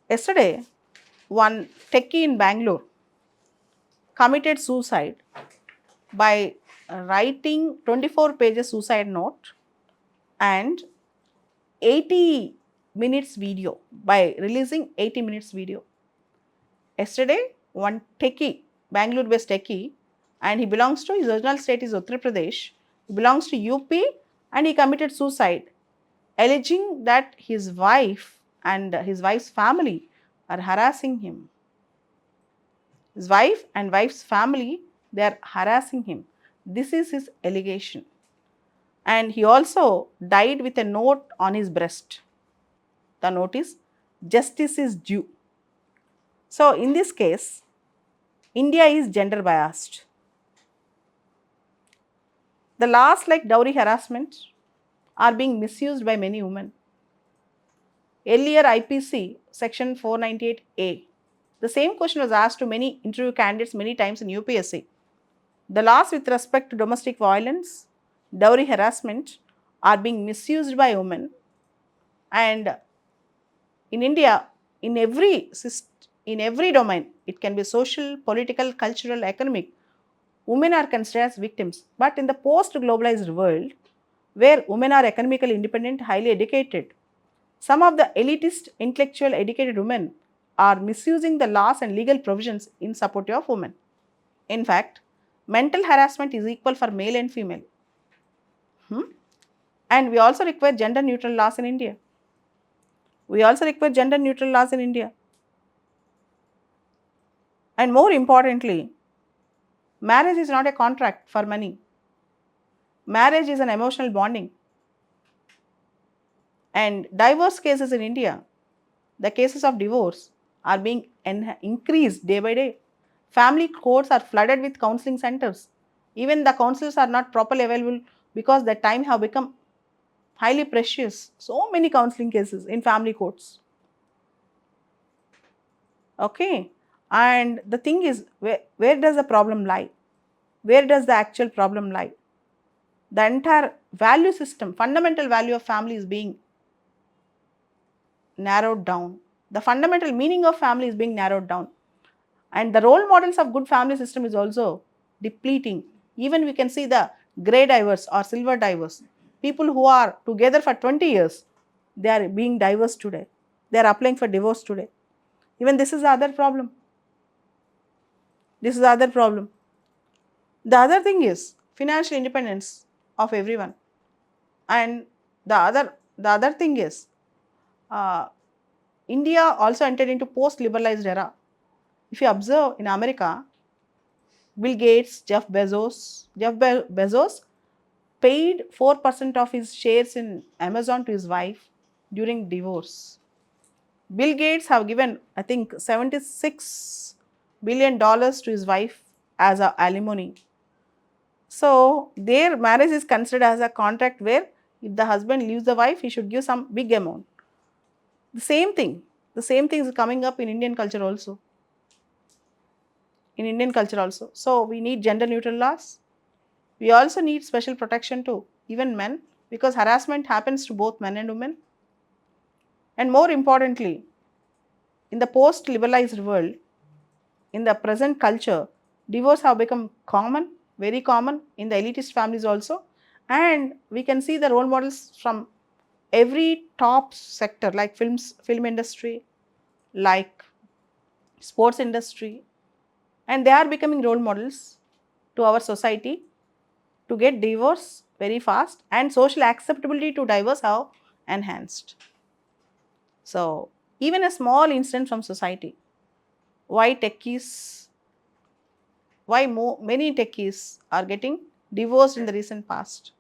Yesterday, one techie in Bangalore committed suicide by writing 24 pages suicide note and 80 minutes video by releasing 80 minutes video. Yesterday, one techie, Bangalore based techie, and he belongs to his original state is Uttar Pradesh, he belongs to UP, and he committed suicide, alleging that his wife and his wife's family are harassing him. His wife and wife's family, they are harassing him. This is his allegation. And he also died with a note on his breast. The note is justice is due. So in this case, India is gender biased. The laws like dowry harassment are being misused by many women. Earlier IPC section 498A, the same question was asked to many interview candidates many times in UPSC. The laws with respect to domestic violence, dowry harassment are being misused by women, and in India, in every domain, it can be social, political, cultural, economic, women are considered as victims. But in the post-globalized world, where women are economically independent, highly educated, some of the elitist, intellectual, educated women are misusing the laws and legal provisions in support of women. In fact, mental harassment is equal for male and female. And we also require gender neutral laws in India. We also require gender neutral laws in India. And more importantly, marriage is not a contract for money. Marriage is an emotional bonding. And divorce cases in India, the cases of divorce are being increased day by day. Family courts are flooded with counseling centers. Even the counselors are not properly available because the time have become highly precious. So many counseling cases in family courts. Okay. And the thing is, where does the problem lie? Where does the actual problem lie? The entire value system, fundamental value of family is being narrowed down. The fundamental meaning of family is being narrowed down. And the role models of good family system is also depleting. Even we can see the grey divers or silver divers. People who are together for 20 years, they are being divorced today. They are applying for divorce today. Even this is the other problem. This is the other problem. The other thing is financial independence of everyone. And the other thing is uh, India also entered into post-liberalized era. If you observe in America, Bill Gates, Jeff Bezos paid 4% of his shares in Amazon to his wife during divorce. Bill Gates have given, I think, $76 billion to his wife as a alimony. So their marriage is considered as a contract where if the husband leaves the wife, he should give some big amount. The same thing, the same thing is coming up in Indian culture also. In Indian culture also. So we need gender neutral laws. We also need special protection to even men because harassment happens to both men and women. And more importantly, in the post liberalized world, in the present culture, divorce have become common, very common in the elitist families also. And we can see the role models from every top sector like film industry, like sports industry, and they are becoming role models to our society to get divorce very fast, and social acceptability to divorce have enhanced. So even a small incident from society, why techies, many techies are getting divorced in the recent past.